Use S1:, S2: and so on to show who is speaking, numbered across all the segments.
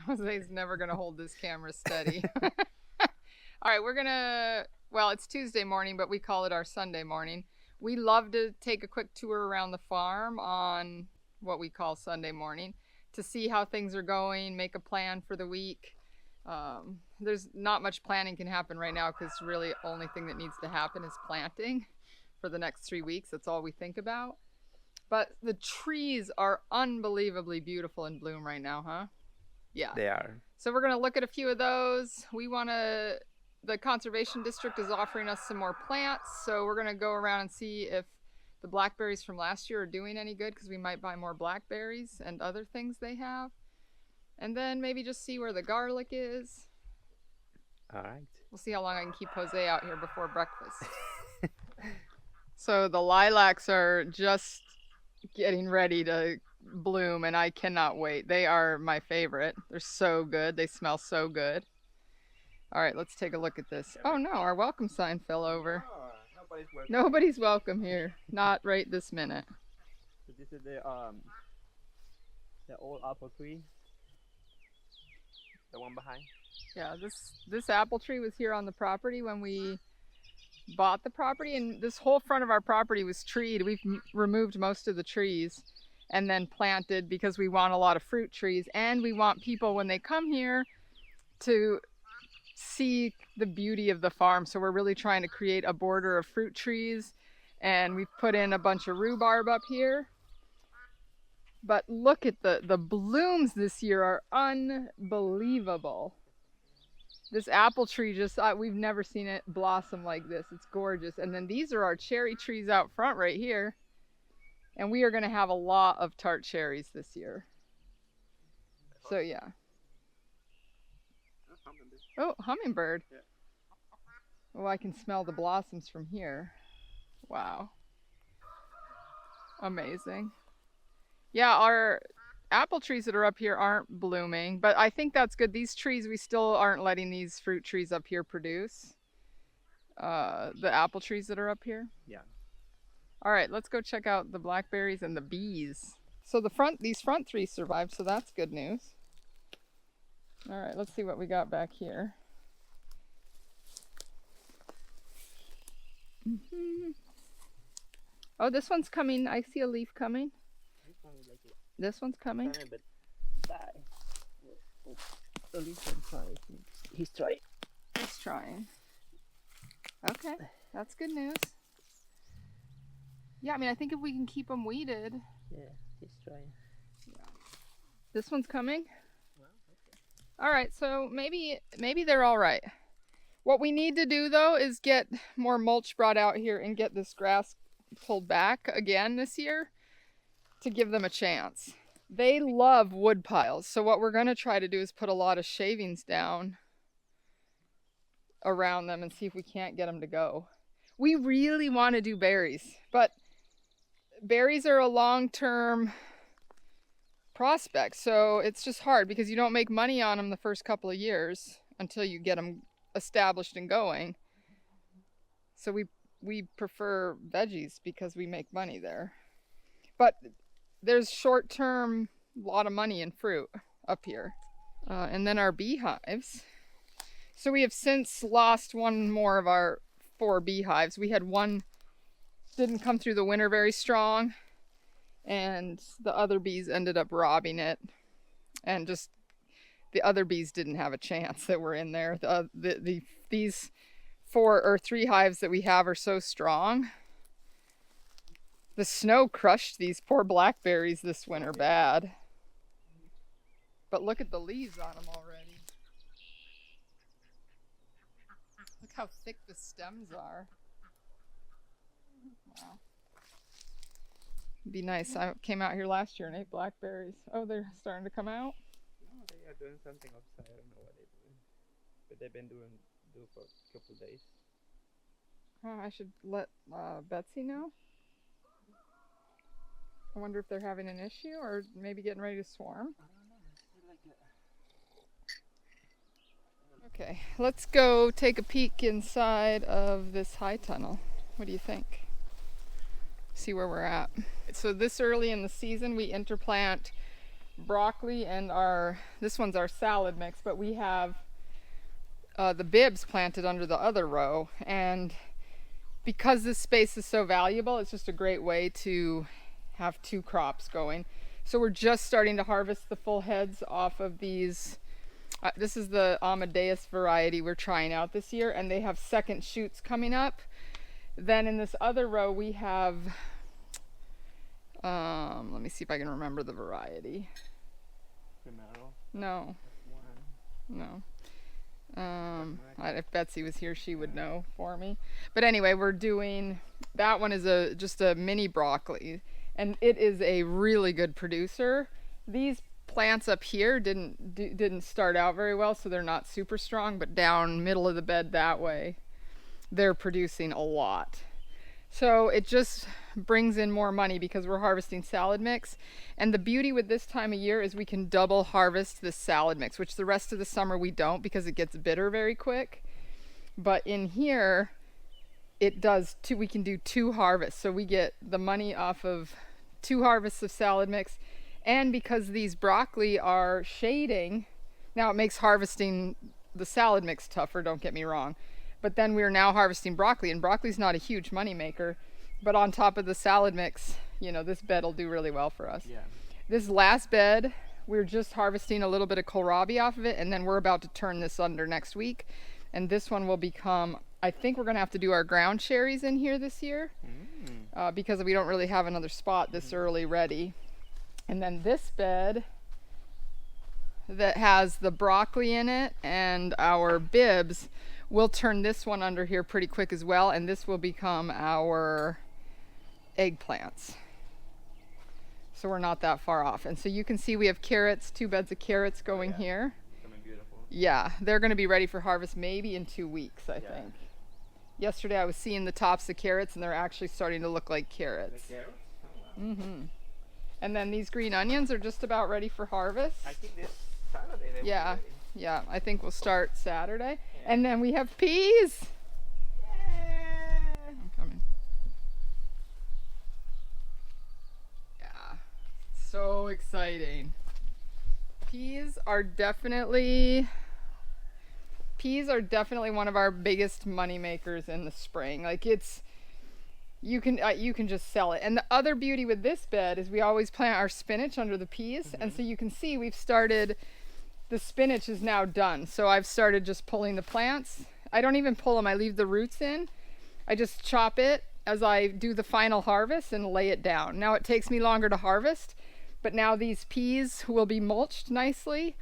S1: Jose's never gonna hold this camera steady. All right, we're gonna, well, it's Tuesday morning, but we call it our Sunday morning. We love to take a quick tour around the farm on what we call Sunday morning to see how things are going, make a plan for the week. There's not much planning can happen right now because really the only thing that needs to happen is planting for the next 3 weeks. That's all we think about. But the trees are unbelievably beautiful in bloom right now, huh? Yeah.
S2: They are.
S1: So we're gonna look at a few of those. The conservation district is offering us some more plants, so we're gonna go around and see if the blackberries from last year are doing any good, because we might buy more blackberries and other things they have. And then maybe just see where the garlic is.
S2: All right.
S1: We'll see how long I can keep Jose out here before breakfast. So the lilacs are just getting ready to bloom, and I cannot wait. They are my favorite. They're so good. They smell so good. All right, let's take a look at this. Oh no, our welcome sign fell over.
S2: Oh, nobody's welcome.
S1: Nobody's welcome here. Not right this minute.
S2: So this is the old apple tree. The one behind.
S1: Yeah, this apple tree was here on the property when we bought the property, and this whole front of our property was treed. We've removed most of the trees and then planted because we want a lot of fruit trees, and we want people when they come here to see the beauty of the farm. So we're really trying to create a border of fruit trees, and we've put in a bunch of rhubarb up here. But look at the blooms this year are unbelievable. This apple tree just, we've never seen it blossom like this. It's gorgeous. And then these are our cherry trees out front right here. And we are going to have a lot of tart cherries this year. So yeah. Oh, hummingbird.
S2: Yeah.
S1: Oh, I can smell the blossoms from here. Wow. Amazing. Yeah, our apple trees that are up here aren't blooming, but I think that's good. These trees, we still aren't letting these fruit trees up here produce. The apple trees that are up here.
S2: Yeah.
S1: All right, let's go check out the blackberries and the bees. So these front three survived, so that's good news. All right, let's see what we got back here. Oh, this one's coming. I see a leaf coming. This one's coming.
S2: He's trying.
S1: He's trying. Okay, that's good news. Yeah, I mean, I think if we can keep them weeded.
S2: Yeah, he's trying.
S1: Yeah. This one's coming. All right, so maybe they're all right. What we need to do though is get more mulch brought out here and get this grass pulled back again this year to give them a chance. They love wood piles, so what we're going to try to do is put a lot of shavings down around them and see if we can't get them to go. We really want to do berries, but berries are a long-term prospect, so it's just hard because you don't make money on them the first couple of years until you get them established and going. So we prefer veggies because we make money there. But there's short-term, lot of money in fruit up here. And then our beehives. So we have since lost one more of our 4 beehives. We had one didn't come through the winter very strong, and the other bees ended up robbing it. And just the other bees didn't have a chance that were in there. These 4 or 3 hives that we have are so strong. The snow crushed these poor blackberries this winter bad. But look at the leaves on them already. Look how thick the stems are. Wow. It'd be nice. I came out here last year and ate blackberries. Oh, they're starting to come out?
S2: No, they are doing something outside. I don't know what they're doing. But they've been doing for a couple of days.
S1: Oh, I should let Betsy know. I wonder if they're having an issue or maybe getting ready to swarm.
S2: I don't know.
S1: Okay, let's go take a peek inside of this high tunnel. What do you think? See where we're at. So this early in the season, we interplant broccoli and this one's our salad mix, but we have the bibs planted under the other row. And because this space is so valuable, it's just a great way to have 2 crops going. So we're just starting to harvest the full heads off of these. This is the Amadeus variety we're trying out this year, and they have second shoots coming up. Then in this other row we have, let me see if I can remember the variety. No. No. If Betsy was here, she would know for me. But anyway, we're doing, that one is just a mini broccoli, and it is a really good producer. These plants up here didn't start out very well, so they're not super strong, but down middle of the bed that way, they're producing a lot. So it just brings in more money because we're harvesting salad mix. And the beauty with this time of year is we can double harvest this salad mix, which the rest of the summer we don't because it gets bitter very quick. But in here, it does we can do 2 harvests. So we get the money off of 2 harvests of salad mix. And because these broccoli are shading, now it makes harvesting the salad mix tougher, don't get me wrong. But then we're now harvesting broccoli, and broccoli's not a huge money maker. But on top of the salad mix, this bed will do really well for us.
S2: Yeah.
S1: This last bed, we're just harvesting a little bit of kohlrabi off of it, and then we're about to turn this under next week. And this one will become, I think we're going to have to do our ground cherries in here this year because we don't really have another spot this early ready. And then this bed that has the broccoli in it and our bibs, we'll turn this one under here pretty quick as well, and this will become our eggplants. So we're not that far off. And so you can see we have carrots, 2 beds of carrots going here.
S2: Coming beautiful.
S1: Yeah, they're going to be ready for harvest maybe in 2 weeks, I think. Yesterday I was seeing the tops of carrots, and they're actually starting to look like carrots.
S2: The carrots? Oh, wow.
S1: And then these green onions are just about ready for harvest.
S2: I think this Saturday they will be ready.
S1: Yeah, I think we'll start Saturday. Yeah. And then we have peas. I'm coming. Yeah, so exciting. Peas are definitely one of our biggest money makers in the spring. Like you can just sell it. And the other beauty with this bed is we always plant our spinach under the peas, and so you can see we've started. The spinach is now done, so I've started just pulling the plants. I don't even pull them, I leave the roots in. I just chop it as I do the final harvest and lay it down. Now it takes me longer to harvest, but now these peas will be mulched nicely,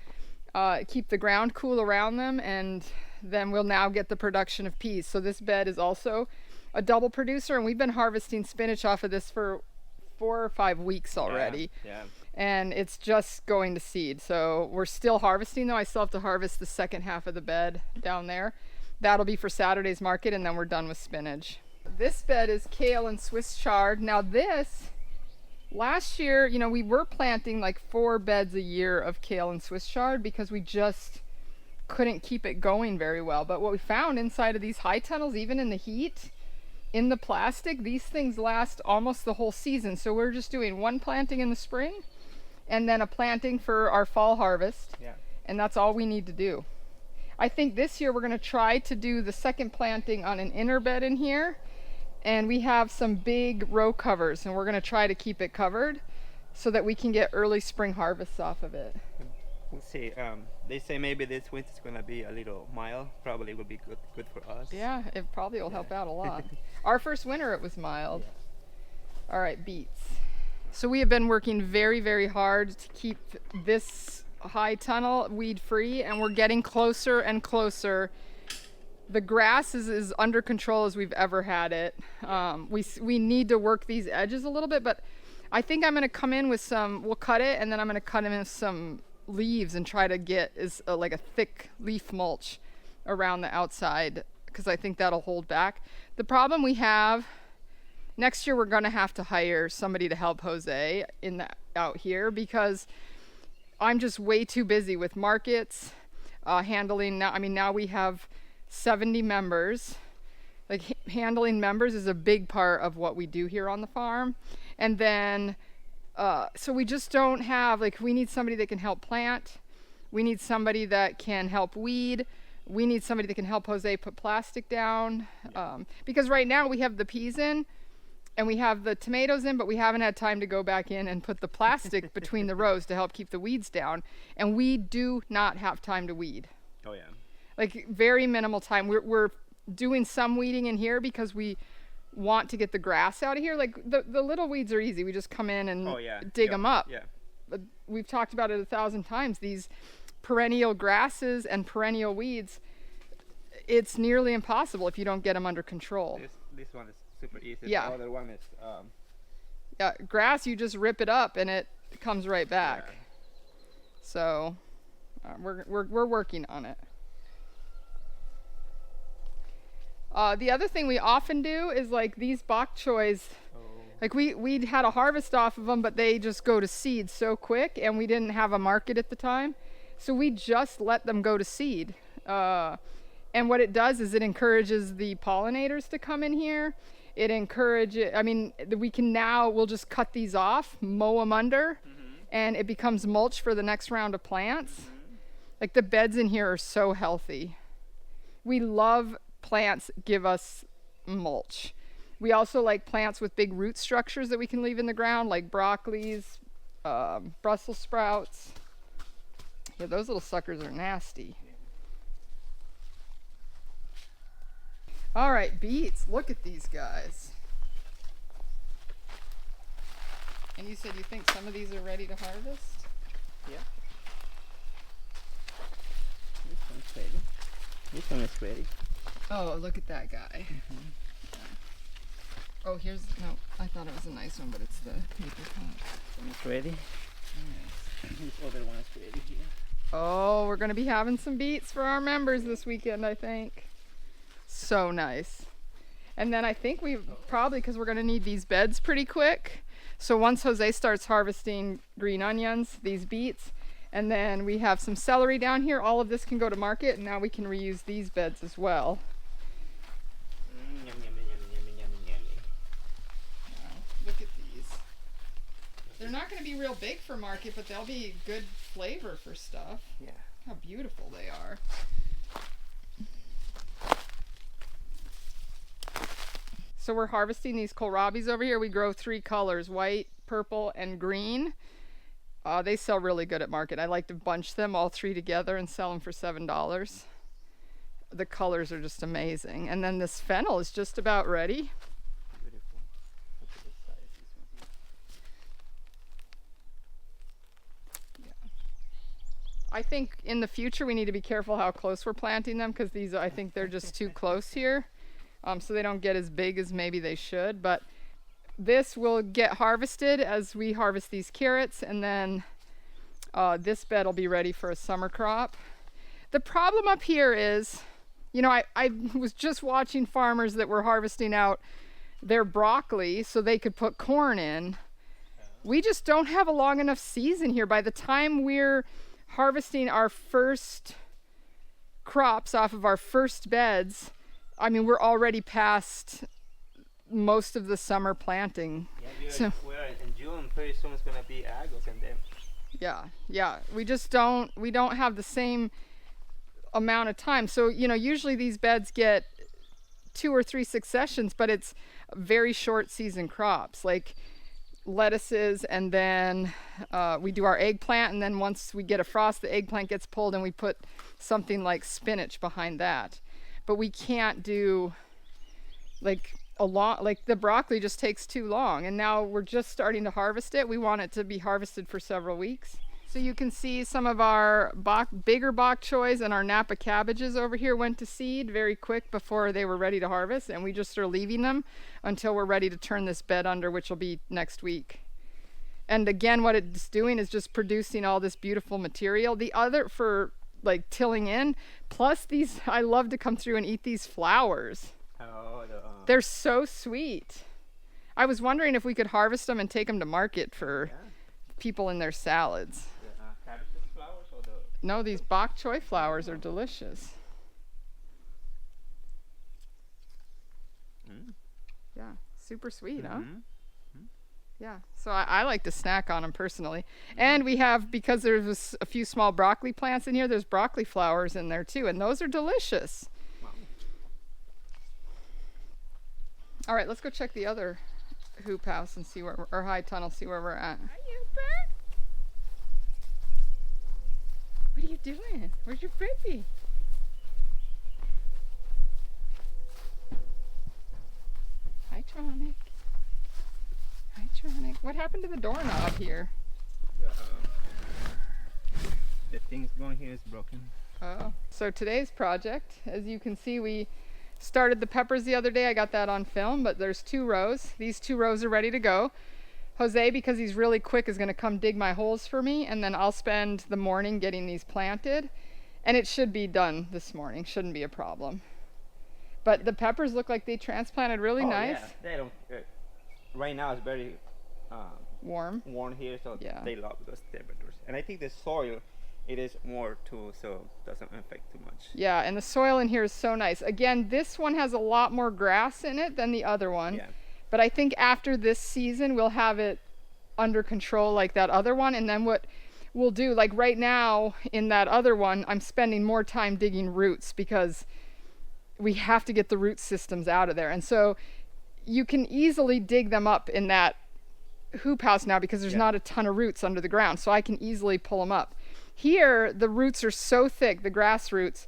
S1: keep the ground cool around them, and then we'll now get the production of peas. So this bed is also a double producer, and we've been harvesting spinach off of this for 4 or 5 weeks already.
S2: Yeah.
S1: And it's just going to seed. So we're still harvesting though. I still have to harvest the second half of the bed down there. That'll be for Saturday's market, and then we're done with spinach. This bed is kale and Swiss chard. Now this, last year, we were planting like 4 beds a year of kale and Swiss chard because we just couldn't keep it going very well. But what we found inside of these high tunnels, even in the heat, in the plastic, these things last almost the whole season. So we're just doing 1 planting in the spring and then a planting for our fall harvest.
S2: Yeah.
S1: And that's all we need to do. I think this year we're going to try to do the second planting on an inner bed in here. And we have some big row covers, and we're going to try to keep it covered so that we can get early spring harvests off of it.
S2: We'll see. They say maybe this winter is going to be a little mild. Probably will be good for us.
S1: Yeah, it probably will help out a lot. Our first winter it was mild. Yeah. All right, beets. So we have been working very, very hard to keep this high tunnel weed free, and we're getting closer and closer. The grass is as under control as we've ever had it. We need to work these edges a little bit, but I think I'm going to come in with we'll cut it, and then I'm going to cut in with some leaves and try to get like a thick leaf mulch around the outside, because I think that'll hold back. The problem we have, next year we're going to have to hire somebody to help Jose out here, because I'm just way too busy with markets, handling now. I mean, now we have 70 members. Like, handling members is a big part of what we do here on the farm. And then So we just don't have, like, we need somebody that can help plant. We need somebody that can help weed. We need somebody that can help Jose put plastic down. Because right now we have the peas in and we have the tomatoes in, but we haven't had time to go back in and put the plastic between the rows to help keep the weeds down. And we do not have time to weed.
S2: Oh yeah.
S1: Like, very minimal time. We're doing some weeding in here because we want to get the grass out of here. Like, the little weeds are easy. We just come in and dig them up.
S2: Yeah.
S1: But we've talked about it 1,000 times. These perennial grasses and perennial weeds, it's nearly impossible if you don't get them under control.
S2: This one is super easy.
S1: Yeah.
S2: The other one is
S1: yeah, grass, you just rip it up and it comes right back.
S2: Yeah.
S1: So we're working on it. The other thing we often do is, like, these bok choys. Like, we had a harvest off of them, but they just go to seed so quick, and we didn't have a market at the time. So we just let them go to seed. And what it does is it encourages the pollinators to come in here. It encourages, I mean, we'll just cut these off, mow them under, and it becomes mulch for the next round of plants. Like, the beds in here are so healthy. We love plants give us mulch. We also like plants with big root structures that we can leave in the ground, like broccolis, Brussels sprouts. Yeah, those little suckers are nasty. All right, beets. Look at these guys. And you said you think some of these are ready to harvest?
S2: Yeah. This one's ready. This one is ready.
S1: Oh, look at that guy. Oh, no, I thought it was a nice one, but it's the paper pot.
S2: This one is ready.
S1: Nice.
S2: This other one is ready here.
S1: Oh, we're going to be having some beets for our members this weekend, I think. So nice. And then I think we probably, because we're going to need these beds pretty quick. So once Jose starts harvesting green onions, these beets, and then we have some celery down here, all of this can go to market, and now we can reuse these beds as well. Look at these. They're not going to be real big for market, but they'll be good flavor for stuff.
S2: Yeah.
S1: How beautiful they are. So we're harvesting these kohlrabis over here. We grow 3 colors, white, purple, and green. They sell really good at market. I like to bunch them all 3 together and sell them for $7. The colors are just amazing. And then this fennel is just about ready.
S2: Beautiful. Look at the size of this one.
S1: Yeah. I think in the future we need to be careful how close we're planting them, because these, I think they're just too close here. So they don't get as big as maybe they should. But this will get harvested as we harvest these carrots, and then this bed will be ready for a summer crop. The problem up here is, you know, I was just watching farmers that were harvesting out their broccoli so they could put corn in. We just don't have a long enough season here. By the time we're harvesting our first crops off of our first beds, I mean, we're already past most of the summer planting.
S2: Yeah, we're in June. Pretty soon it's gonna be August, and then.
S1: Yeah. We don't have the same amount of time. So, you know, usually these beds get 2 or 3 successions, but it's very short season crops, like lettuces, and then we do our eggplant, and then once we get a frost, the eggplant gets pulled and we put something like spinach behind that. But we can't do like the broccoli just takes too long, and now we're just starting to harvest it. We want it to be harvested for several weeks. So you can see some of our bigger bok choys and our Napa cabbages over here went to seed very quick before they were ready to harvest, and we just are leaving them until we're ready to turn this bed under, which will be next week. And again, what it's doing is just producing all this beautiful material. The other for like tilling in, plus these, I love to come through and eat these flowers.
S2: Oh,
S1: they're so sweet. I was wondering if we could harvest them and take them to market for people in their salads.
S2: Cabbage flowers or the...
S1: No, these bok choy flowers are delicious. Yeah, super sweet, huh? Yeah, so I like to snack on them personally. And we have, because there's a few small broccoli plants in here, there's broccoli flowers in there too, and those are delicious.
S2: Wow.
S1: All right, let's go check the other hoop house and see where, or high tunnel, see where we're at. What are you doing? Where's your baby? Hi, Tronic. Hi, Tronic. What happened to the doorknob here?
S2: The thing's going here is broken.
S1: Oh. So today's project, as you can see, we started the peppers the other day. I got that on film, but there's 2 rows. These 2 rows are ready to go. Jose, because he's really quick, is going to come dig my holes for me, and then I'll spend the morning getting these planted. And it should be done this morning. Shouldn't be a problem. But the peppers look like they transplanted really nice.
S2: Yeah. They don't. Right now it's very
S1: Warm.
S2: warm here, so
S1: Yeah.
S2: they love those temperatures. And I think the soil, it is more too, so it doesn't affect too much.
S1: Yeah, and the soil in here is so nice. Again, this one has a lot more grass in it than the other one.
S2: Yeah.
S1: But I think after this season, we'll have it under control like that other one. And then what we'll do, like right now in that other one, I'm spending more time digging roots because we have to get the root systems out of there. And so you can easily dig them up in that hoop house now because there's not a ton of roots under the ground. So I can easily pull them up. Here, the roots are so thick, the grass roots,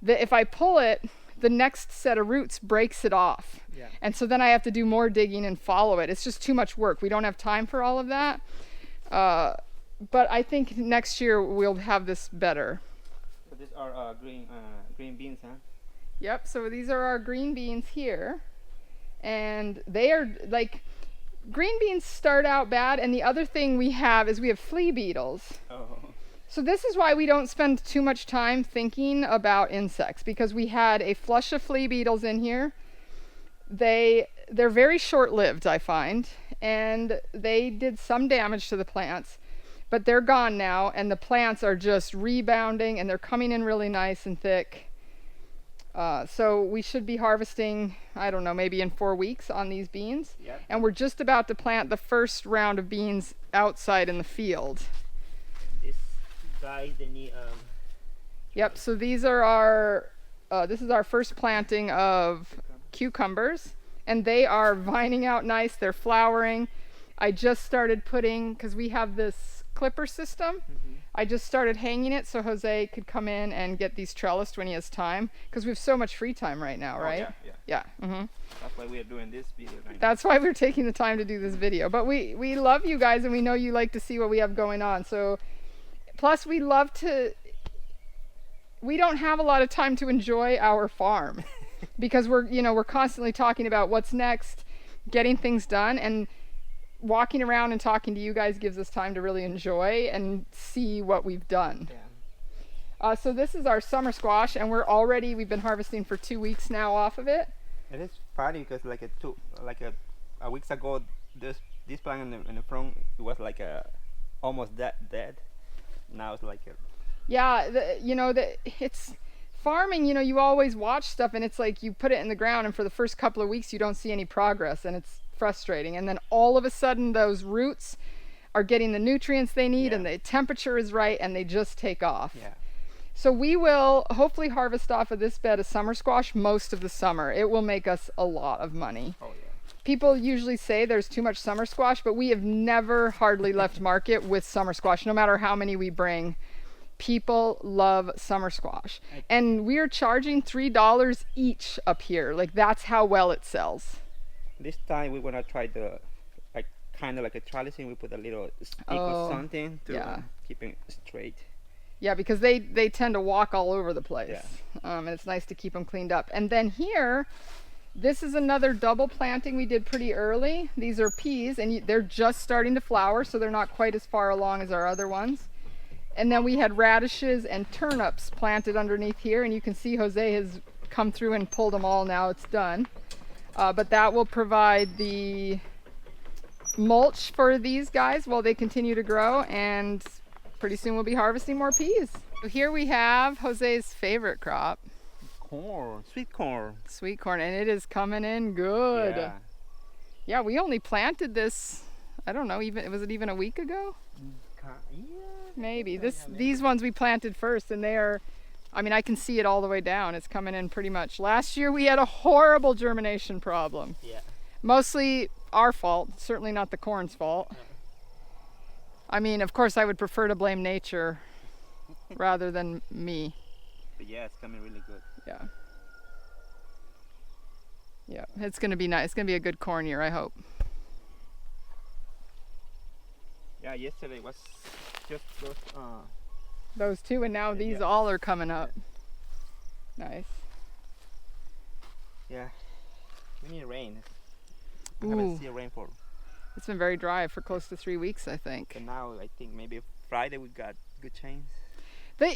S1: that if I pull it, the next set of roots breaks it off.
S2: Yeah.
S1: And so then I have to do more digging and follow it. It's just too much work. We don't have time for all of that. But I think next year we'll have this better.
S2: So these are green beans, huh?
S1: Yep, so these are our green beans here. And they are like, green beans start out bad. And the other thing we have is we have flea beetles.
S2: Oh.
S1: So this is why we don't spend too much time thinking about insects, because we had a flush of flea beetles in here. They're very short-lived, I find, and they did some damage to the plants, but they're gone now, and the plants are just rebounding, and they're coming in really nice and thick. So we should be harvesting, I don't know, maybe in 4 weeks on these beans.
S2: Yep.
S1: And we're just about to plant the first round of beans outside in the field.
S2: This guy, they need
S1: Yep, so these are our, this is our first planting of cucumbers, and they are vining out nice. They're flowering. I just started putting, because we have this clipper system, I just started hanging it so Jose could come in and get these trellised when he has time, because we have so much free time right now, right?
S2: Yeah.
S1: Mm-hmm.
S2: That's why we are doing this video right now.
S1: That's why we're taking the time to do this video. But we love you guys, and we know you like to see what we have going on. So, plus we love to, we don't have a lot of time to enjoy our farm because we're constantly talking about what's next, getting things done, and walking around and talking to you guys gives us time to really enjoy and see what we've done.
S2: Yeah.
S1: So this is our summer squash, and we've been harvesting for 2 weeks now off of it.
S2: It is funny because a weeks ago, this plant in the front, it was almost dead. Now it's
S1: Yeah, it's farming, you always watch stuff and it's like you put it in the ground and for the first couple of weeks you don't see any progress and it's frustrating. And then all of a sudden those roots are getting the nutrients they need and the temperature is right and they just take off.
S2: Yeah.
S1: So we will hopefully harvest off of this bed of summer squash most of the summer. It will make us a lot of money.
S2: Oh yeah.
S1: People usually say there's too much summer squash, but we have never hardly left market with summer squash, no matter how many we bring. People love summer squash. And we are charging $3 each up here. Like, that's how well it sells.
S2: This time we want to try the, kind of like a trellising. We put a little stick or something to keep it straight.
S1: Yeah, because they tend to walk all over the place.
S2: Yeah.
S1: And it's nice to keep them cleaned up. And then here, this is another double planting we did pretty early. These are peas, and they're just starting to flower, so they're not quite as far along as our other ones. And then we had radishes and turnips planted underneath here, and you can see Jose has come through and pulled them all. Now it's done. But that will provide the mulch for these guys while they continue to grow, and pretty soon we'll be harvesting more peas. So here we have Jose's favorite crop.
S2: Corn, sweet corn.
S1: Sweet corn, and it is coming in good.
S2: Yeah.
S1: Yeah, we only planted this I don't know, even was it even a week ago?
S2: Yeah.
S1: Maybe.
S2: Yeah,
S1: These ones we planted first, and they are, I mean, I can see it all the way down. It's coming in pretty much. Last year we had a horrible germination problem.
S2: Yeah.
S1: Mostly our fault, certainly not the corn's fault. I mean, of course I would prefer to blame nature rather than me.
S2: But yeah, it's coming really good.
S1: Yeah. Yeah, it's going to be nice. It's going to be a good corn year, I hope.
S2: Yeah, yesterday was just
S1: Those two, and now these
S2: Yeah.
S1: all are coming up. Nice.
S2: Yeah. We need rain. I
S1: Ooh.
S2: haven't seen rain for,
S1: It's been very dry for close to 3 weeks, I think.
S2: and now I think maybe Friday we got good chance.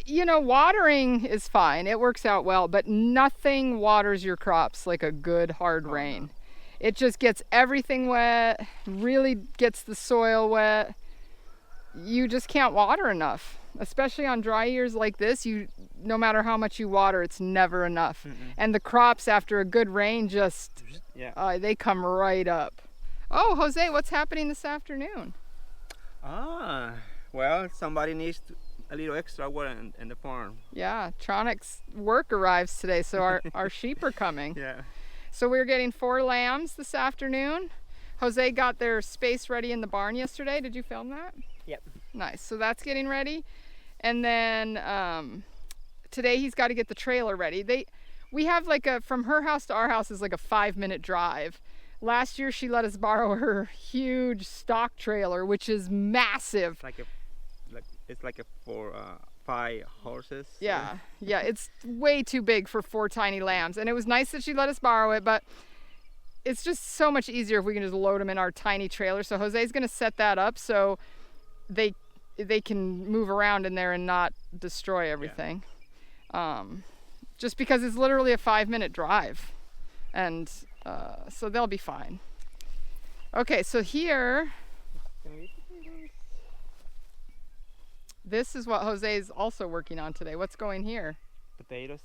S1: You know, watering is fine. It works out well, but nothing waters your crops like a good hard
S2: Oh,
S1: rain.
S2: no.
S1: It just gets everything wet, really gets the soil wet. You just can't water enough, especially on dry years like this. No matter how much you water, it's never enough.
S2: Mm-mm.
S1: And the crops after a good rain just,
S2: Yeah.
S1: they come right up. Oh, Jose, what's happening this afternoon?
S2: Well, somebody needs a little extra work in the farm.
S1: Yeah, Tronic's work arrives today, so our sheep are coming.
S2: Yeah.
S1: So we're getting 4 lambs this afternoon. Jose got their space ready in the barn yesterday. Did you film that?
S2: Yep.
S1: Nice. So that's getting ready. And then today he's got to get the trailer ready. We have from her house to our house is like a 5-minute drive. Last year she let us borrow her huge stock trailer, which is massive.
S2: It's like a for 5 horses.
S1: Yeah, yeah, it's way too big for 4 tiny lambs. And it was nice that she let us borrow it, but it's just so much easier if we can just load them in our tiny trailer. So Jose's gonna set that up so they can move around in there and not destroy everything. Just because it's literally a 5-minute drive. And so they'll be fine. Okay, so here, this is what Jose is also working on today. What's going here?
S2: Potatoes.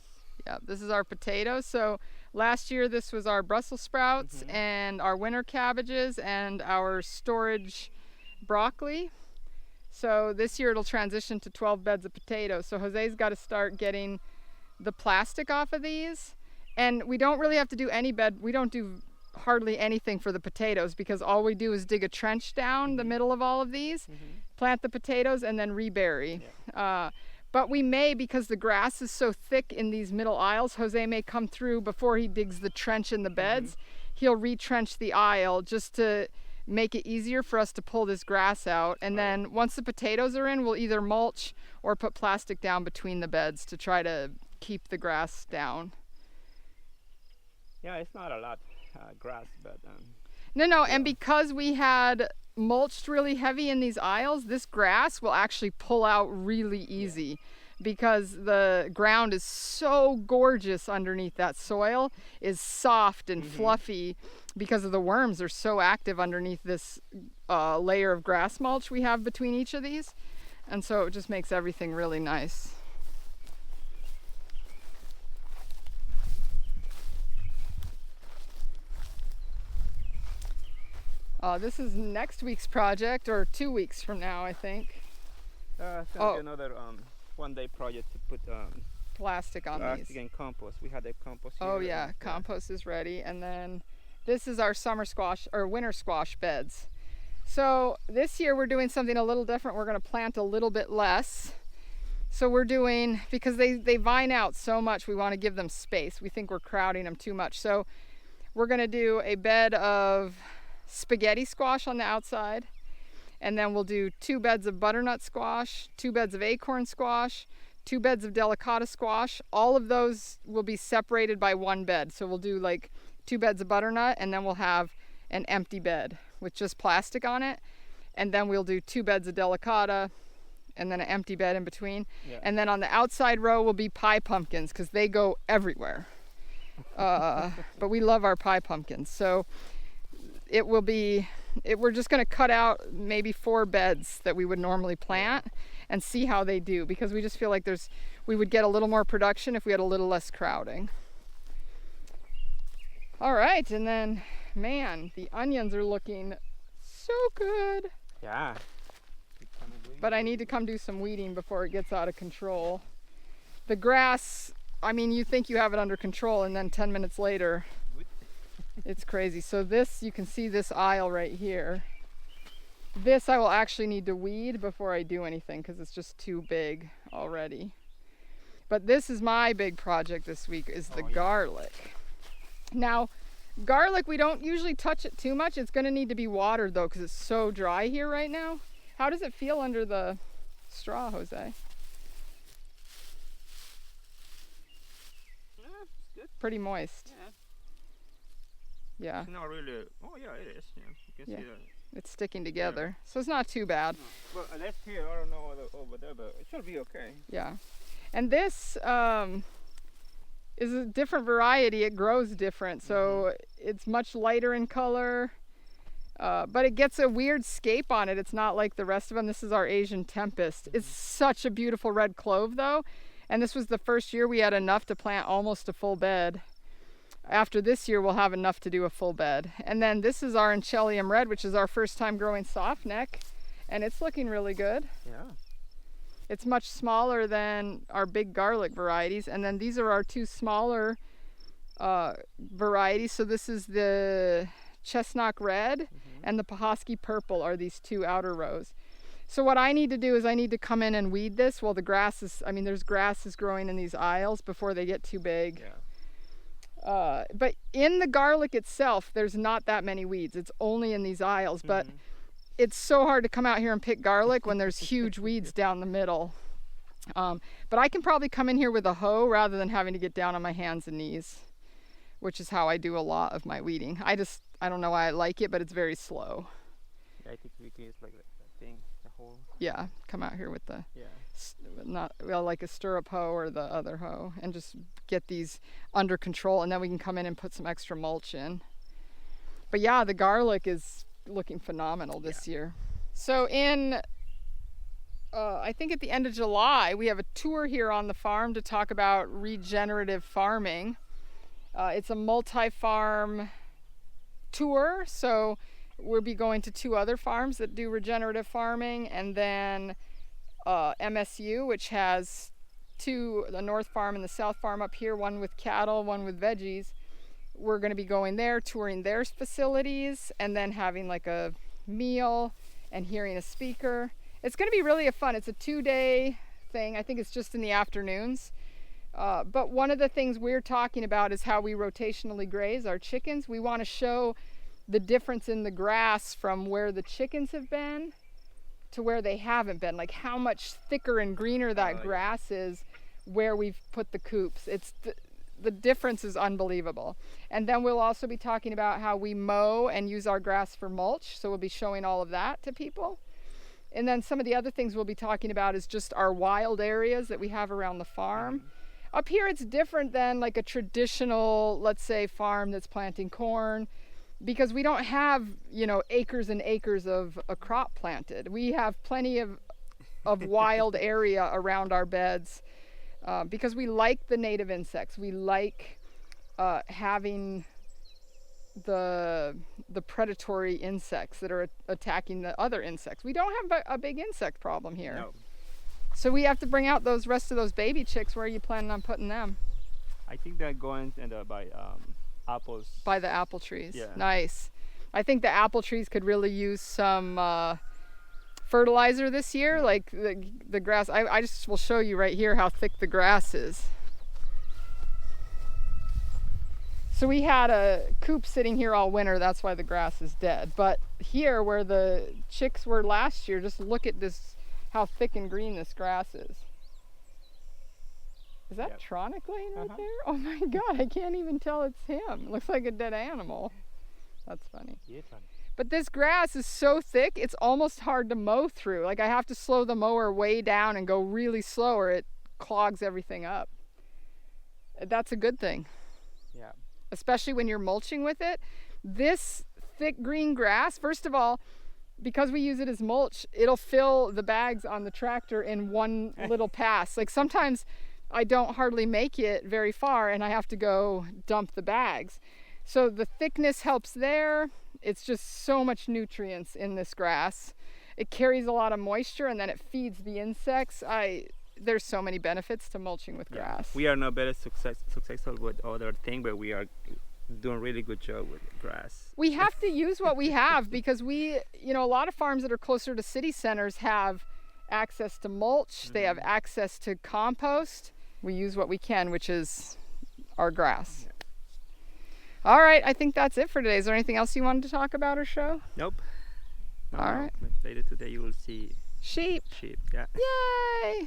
S1: Yeah, this is our potatoes. So last year this was our Brussels sprouts and our winter cabbages and our storage broccoli. So this year it'll transition to 12 beds of potatoes. So Jose's got to start getting the plastic off of these. And we don't really have to do any bed. We don't do hardly anything for the potatoes because all we do is dig a trench down the middle of all of these, plant the potatoes, and then rebury.
S2: Yeah.
S1: But we may, because the grass is so thick in these middle aisles, Jose may come through before he digs the trench in the beds. He'll retrench the aisle just to make it easier for us to pull this grass out. And then once the potatoes are in, we'll either mulch or put plastic down between the beds to try to keep the grass down.
S2: Yeah, it's not a lot grass, but
S1: No, and because we had mulched really heavy in these aisles, this grass will actually pull out really easy because the ground is so gorgeous underneath. That soil is soft and fluffy because of the worms are so active underneath this layer of grass mulch we have between each of these. And so it just makes everything really nice. This is next week's project, or 2 weeks from now, I think.
S2: it's gonna be another one-day project to put
S1: Plastic on
S2: plastic
S1: these.
S2: and compost. We had the compost here.
S1: Oh yeah, compost is ready. And then this is our summer squash or winter squash beds. So this year we're doing something a little different. We're going to plant a little bit less. So we're doing, because they vine out so much, we want to give them space. We think we're crowding them too much. So we're going to do a bed of spaghetti squash on the outside, and then we'll do 2 beds of butternut squash, 2 beds of acorn squash, 2 beds of delicata squash. All of those will be separated by 1 bed. So we'll do like 2 beds of butternut, and then we'll have an empty bed with just plastic on it, and then we'll do 2 beds of delicata and then an empty bed in between. And then on the outside row will be pie pumpkins because they go everywhere. But we love our pie pumpkins. So it will be, we're just going to cut out maybe 4 beds that we would normally plant and see how they do, because we just feel like we would get a little more production if we had a little less crowding. All right, and then man, the onions are looking so good.
S2: Yeah.
S1: But I need to come do some weeding before it gets out of control. The grass, I mean, you think you have it under control, and then 10 minutes later, it's crazy. So this, you can see this aisle right here. This I will actually need to weed before I do anything because it's just too big already. But this is my big project this week, is the garlic. Now, garlic, we don't usually touch it too much. It's going to need to be watered though because it's so dry here right now. How does it feel under the straw, Jose?
S2: Yeah, it's good.
S1: Pretty moist.
S2: Yeah.
S1: Yeah.
S2: It's not really. Oh yeah, it is. Yeah, you can see that.
S1: It's sticking together, so it's not too bad.
S2: No. Well, that's here. I don't know over there, but it should be okay.
S1: Yeah. And this is a different variety. It grows different, so it's much lighter in color, but it gets a weird scape on it. It's not like the rest of them. This is our Asian Tempest. It's such a beautiful red clove though, and this was the first year we had enough to plant almost a full bed. After this year, we'll have enough to do a full bed. And then this is our Enchelium Red, which is our first time growing soft neck, and it's looking really good.
S2: Yeah.
S1: It's much smaller than our big garlic varieties. And then these are our two smaller varieties. So this is the Chestnut Red and the Pahosky Purple are these two outer rows. So what I need to do is I need to come in and weed this while the grass is, I mean, there's grasses growing in these aisles before they get too big.
S2: Yeah.
S1: But in the garlic itself, there's not that many weeds. It's only in these aisles, but it's so hard to come out here and pick garlic when there's huge weeds down the middle. But I can probably come in here with a hoe rather than having to get down on my hands and knees, which is how I do a lot of my weeding. I don't know why I like it, but it's very slow.
S2: Yeah, I think we can use like that thing, the whole.
S1: Yeah, come out here with the,
S2: Yeah.
S1: like a stirrup hoe or the other hoe, and just get these under control, and then we can come in and put some extra mulch in. But yeah, the garlic is looking phenomenal this year. So in I think at the end of July, we have a tour here on the farm to talk about regenerative farming. It's a multi-farm tour, so we'll be going to two other farms that do regenerative farming, and then MSU, which has two, the North Farm and the South Farm up here, one with cattle, one with veggies. We're going to be going there, touring their facilities, and then having like a meal and hearing a speaker. It's going to be really fun. It's a 2-day thing. I think it's just in the afternoons. But one of the things we're talking about is how we rotationally graze our chickens. We want to show the difference in the grass from where the chickens have been to where they haven't been, like how much thicker and greener that grass is where we've put the coops. It's the difference is unbelievable. And then we'll also be talking about how we mow and use our grass for mulch, so we'll be showing all of that to people. And then some of the other things we'll be talking about is just our wild areas that we have around the farm. Up here it's different than like a traditional, let's say, farm that's planting corn, because we don't have, you know, acres and acres of a crop planted. We have plenty of wild area around our beds because we like the native insects. We like having the predatory insects that are attacking the other insects. We don't have a big insect problem here.
S2: No.
S1: So we have to bring out those rest of those baby chicks. Where are you planning on putting them?
S2: I think they're going by apples.
S1: By the apple trees.
S2: Yeah.
S1: Nice. I think the apple trees could really use some fertilizer this year. Like the grass. I just will show you right here how thick the grass is. So we had a coop sitting here all winter. That's why the grass is dead. But here where the chicks were last year, just look at this, how thick and green this grass is. Is that Tronic laying right there? Oh my God, I can't even tell it's him. It looks like a dead animal. That's funny.
S2: Yeah, Tronic.
S1: But this grass is so thick, it's almost hard to mow through. Like I have to slow the mower way down and go really slow or it clogs everything up. That's a good thing.
S2: Yeah.
S1: Especially when you're mulching with it. This thick green grass, first of all, because we use it as mulch, it'll fill the bags on the tractor in one little pass. Like sometimes I don't hardly make it very far and I have to go dump the bags. So the thickness helps there. It's just so much nutrients in this grass. It carries a lot of moisture and then it feeds the insects. There's so many benefits to mulching with grass.
S2: We are not very successful with other thing, but we are doing really good job with grass.
S1: We have to use what we have because a lot of farms that are closer to city centers have access to mulch. They have access to compost. We use what we can, which is our grass. All right, I think that's it for today. Is there anything else you wanted to talk about or show?
S2: Nope.
S1: All right.
S2: Later today you will see
S1: sheep.
S2: Yeah.
S1: Yay!